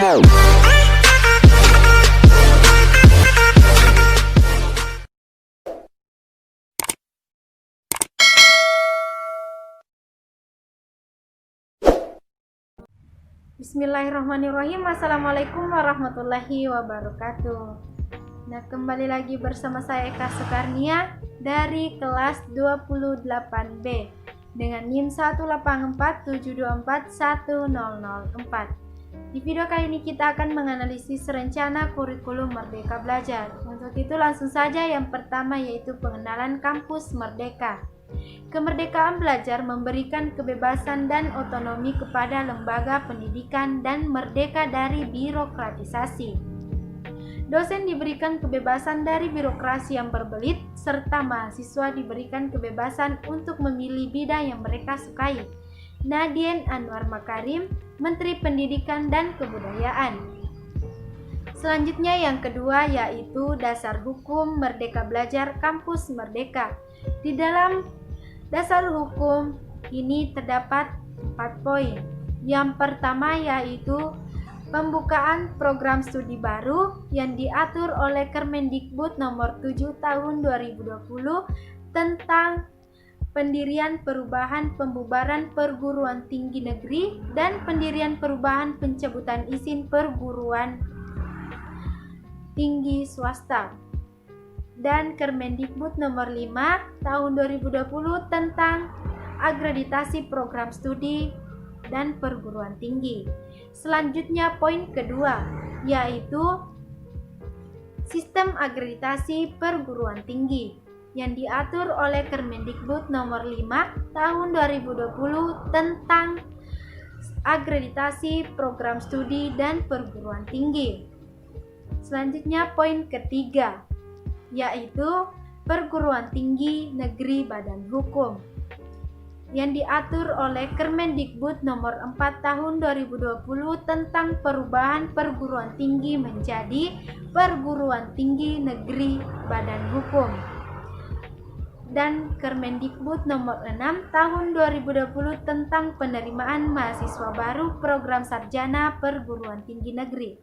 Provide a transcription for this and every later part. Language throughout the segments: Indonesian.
Bismillahirrahmanirrahim. Assalamualaikum warahmatullahi wabarakatuh. Nah, kembali lagi bersama saya Eka Sukarnia dari kelas 28B dengan NIM 18472410004. Di video kali ini kita akan menganalisis rencana kurikulum Merdeka Belajar. Untuk itu langsung saja yang pertama yaitu pengenalan kampus Merdeka. Kemerdekaan belajar memberikan kebebasan dan otonomi kepada lembaga pendidikan dan merdeka dari birokratisasi. Dosen diberikan kebebasan dari birokrasi yang berbelit, serta mahasiswa diberikan kebebasan untuk memilih bidang yang mereka sukai. Nadien Anwar Makarim, Menteri Pendidikan dan Kebudayaan. Selanjutnya yang kedua yaitu dasar hukum Merdeka Belajar Kampus Merdeka. Di dalam dasar hukum ini terdapat 4 poin. Yang pertama yaitu pembukaan program studi baru yang diatur oleh Kemendikbud nomor 7 tahun 2020 tentang pendirian perubahan pembubaran perguruan tinggi negeri dan pendirian perubahan pencabutan izin perguruan tinggi swasta, dan Kemendikbud nomor 5 tahun 2020 tentang akreditasi program studi dan perguruan tinggi. Selanjutnya poin kedua yaitu sistem akreditasi perguruan tinggi yang diatur oleh Kemendikbud nomor 5 tahun 2020 tentang akreditasi program studi dan perguruan tinggi. Selanjutnya poin ketiga yaitu perguruan tinggi negeri badan hukum yang diatur oleh Kemendikbud nomor 4 tahun 2020 tentang perubahan perguruan tinggi menjadi perguruan tinggi negeri badan hukum, dan Kemendikbud nomor 6 tahun 2020 tentang penerimaan mahasiswa baru program sarjana perguruan tinggi negeri.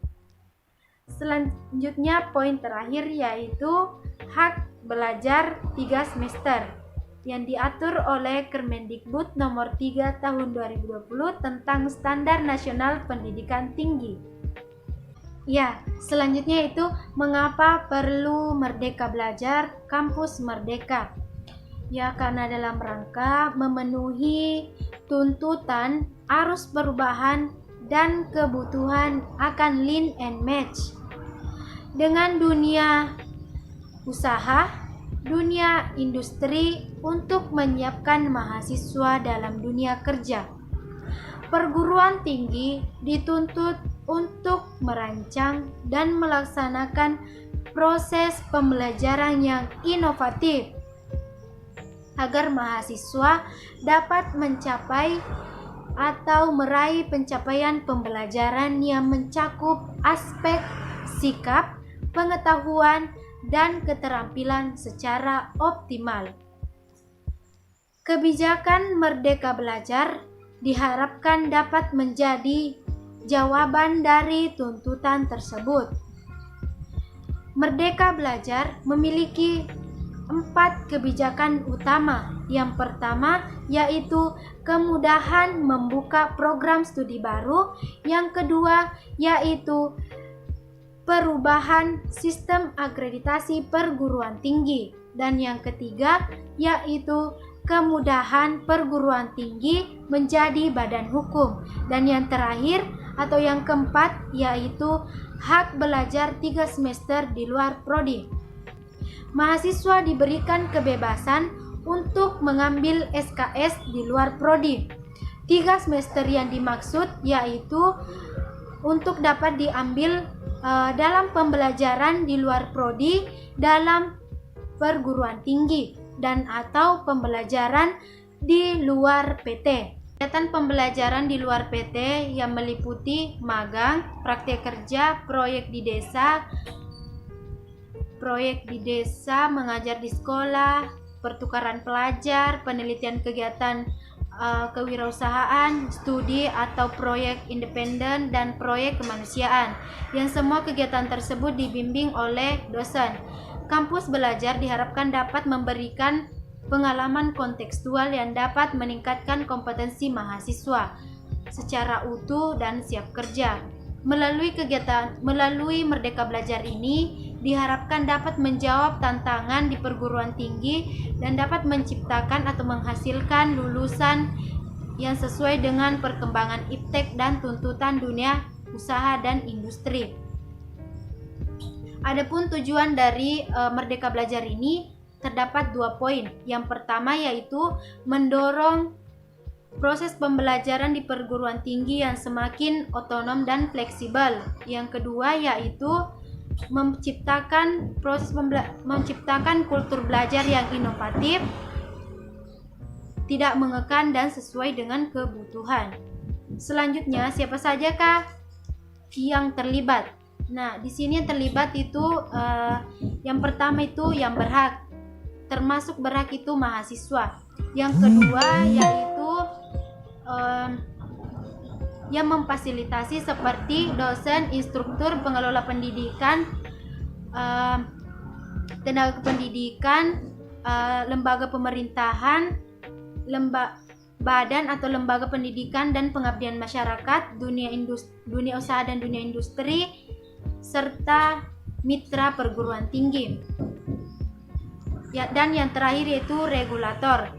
Selanjutnya poin terakhir yaitu hak belajar 3 semester yang diatur oleh Kemendikbud nomor 3 tahun 2020 tentang standar nasional pendidikan tinggi. Ya, selanjutnya itu mengapa perlu Merdeka Belajar Kampus Merdeka? Ya, karena dalam rangka memenuhi tuntutan arus perubahan dan kebutuhan akan lean and match dengan dunia usaha, dunia industri untuk menyiapkan mahasiswa dalam dunia kerja. Perguruan tinggi dituntut untuk merancang dan melaksanakan proses pembelajaran yang inovatif agar mahasiswa dapat mencapai atau meraih pencapaian pembelajaran yang mencakup aspek sikap, pengetahuan, dan keterampilan secara optimal. Kebijakan Merdeka Belajar diharapkan dapat menjadi jawaban dari tuntutan tersebut. Merdeka Belajar memiliki 4 kebijakan utama. Yang pertama yaitu kemudahan membuka program studi baru. Yang kedua yaitu perubahan sistem akreditasi perguruan tinggi, dan yang ketiga yaitu kemudahan perguruan tinggi menjadi badan hukum, dan yang terakhir atau yang keempat yaitu hak belajar 3 semester di luar prodi. Mahasiswa diberikan kebebasan untuk mengambil SKS di luar prodi. 3 semester yang dimaksud yaitu untuk dapat diambil dalam pembelajaran di luar prodi dalam perguruan tinggi dan atau pembelajaran di luar PT. Kegiatan pembelajaran di luar PT yang meliputi magang, praktek kerja, proyek di desa, mengajar di sekolah, pertukaran pelajar, penelitian kegiatan kewirausahaan, studi atau proyek independen, dan proyek kemanusiaan, yang semua kegiatan tersebut dibimbing oleh dosen. Kampus belajar diharapkan dapat memberikan pengalaman kontekstual yang dapat meningkatkan kompetensi mahasiswa secara utuh dan siap kerja. Melalui Merdeka Belajar ini diharapkan dapat menjawab tantangan di perguruan tinggi dan dapat menciptakan atau menghasilkan lulusan yang sesuai dengan perkembangan iptek dan tuntutan dunia usaha dan industri. Adapun tujuan dari Merdeka Belajar ini terdapat 2 poin. Yang pertama yaitu mendorong proses pembelajaran di perguruan tinggi yang semakin otonom dan fleksibel. Yang kedua yaitu menciptakan kultur belajar yang inovatif, tidak mengekang dan sesuai dengan kebutuhan. Selanjutnya, siapa sajakah yang terlibat? Nah, di sini yang terlibat itu yang pertama itu yang berhak, termasuk berhak itu mahasiswa. Yang kedua yaitu yang memfasilitasi seperti dosen, instruktur, pengelola pendidikan, tenaga pendidikan, lembaga pemerintahan, badan atau lembaga pendidikan dan pengabdian masyarakat, dunia usaha dan dunia industri, serta mitra perguruan tinggi. Ya, dan yang terakhir yaitu regulator.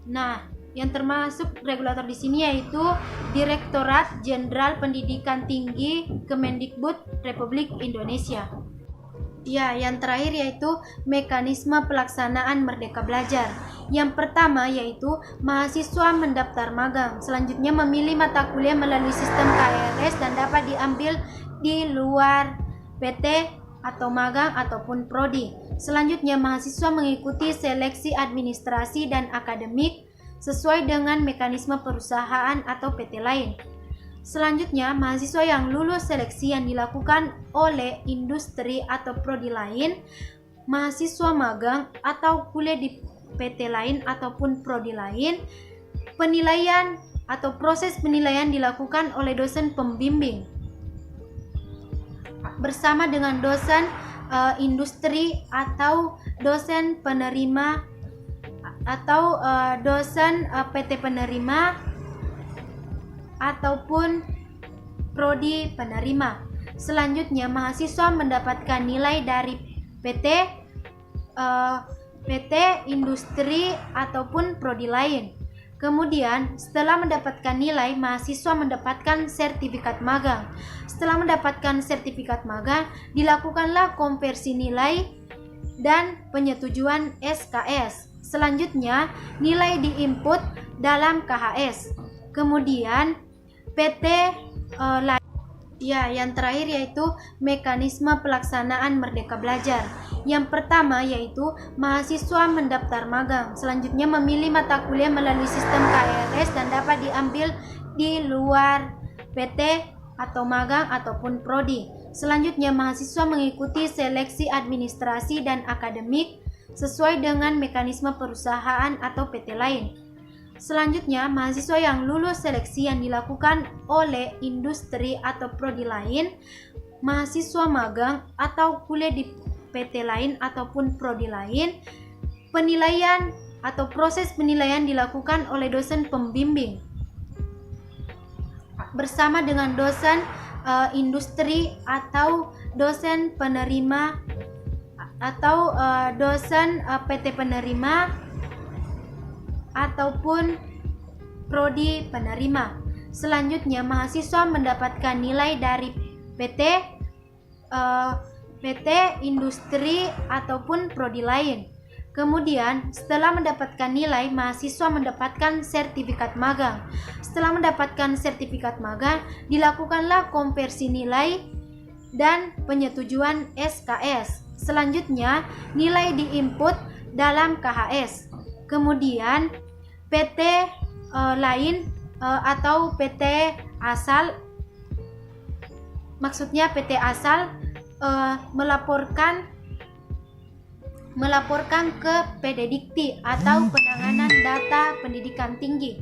Nah, yang termasuk regulator di sini yaitu Direktorat Jenderal Pendidikan Tinggi Kemendikbud Republik Indonesia. Ya, yang terakhir yaitu mekanisme pelaksanaan Merdeka Belajar. Yang pertama yaitu mahasiswa mendaftar magang. Selanjutnya memilih mata kuliah melalui sistem KRS dan dapat diambil di luar PT atau magang ataupun prodi. Selanjutnya mahasiswa mengikuti seleksi administrasi dan akademik sesuai dengan mekanisme perusahaan atau PT lain. Selanjutnya, mahasiswa yang lulus seleksi yang dilakukan oleh industri atau prodi lain, mahasiswa magang atau kuliah di PT lain ataupun prodi lain, penilaian atau proses penilaian dilakukan oleh dosen pembimbing bersama dengan dosen industri atau dosen penerima atau dosen PT penerima ataupun prodi penerima. Selanjutnya mahasiswa mendapatkan nilai dari PT industri ataupun prodi lain. Kemudian setelah mendapatkan nilai, mahasiswa mendapatkan sertifikat magang. Setelah mendapatkan sertifikat magang, dilakukanlah konversi nilai dan penyetujuan SKS. Selanjutnya, nilai diinput dalam KHS. Kemudian, PT lain. Ya, yang terakhir yaitu mekanisme pelaksanaan Merdeka Belajar. Yang pertama yaitu mahasiswa mendaftar magang. Selanjutnya memilih mata kuliah melalui sistem KRS dan dapat diambil di luar PT atau magang ataupun prodi. Selanjutnya mahasiswa mengikuti seleksi administrasi dan akademik sesuai dengan mekanisme perusahaan atau PT lain. Selanjutnya, mahasiswa yang lulus seleksi yang dilakukan oleh industri atau prodi lain, mahasiswa magang atau kuliah di PT lain ataupun prodi lain, penilaian atau proses penilaian dilakukan oleh dosen pembimbing bersama dengan dosen industri atau dosen penerima atau dosen PT penerima ataupun prodi penerima. Selanjutnya mahasiswa mendapatkan nilai dari PT industri ataupun prodi lain. Kemudian setelah mendapatkan nilai, mahasiswa mendapatkan sertifikat magang. Setelah mendapatkan sertifikat magang, dilakukanlah konversi nilai dan penyetujuan SKS. Selanjutnya nilai diinput dalam KHS. Kemudian PT lain atau PT asal, maksudnya PT asal melaporkan ke PDDikti atau Penanganan Data Pendidikan Tinggi.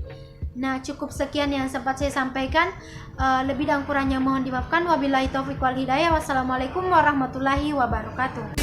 Nah, cukup sekian yang sempat saya sampaikan. Lebih dan kurangnya mohon dimaafkan. Wabillahi taufiq wal hidayah. Wassalamualaikum warahmatullahi wabarakatuh.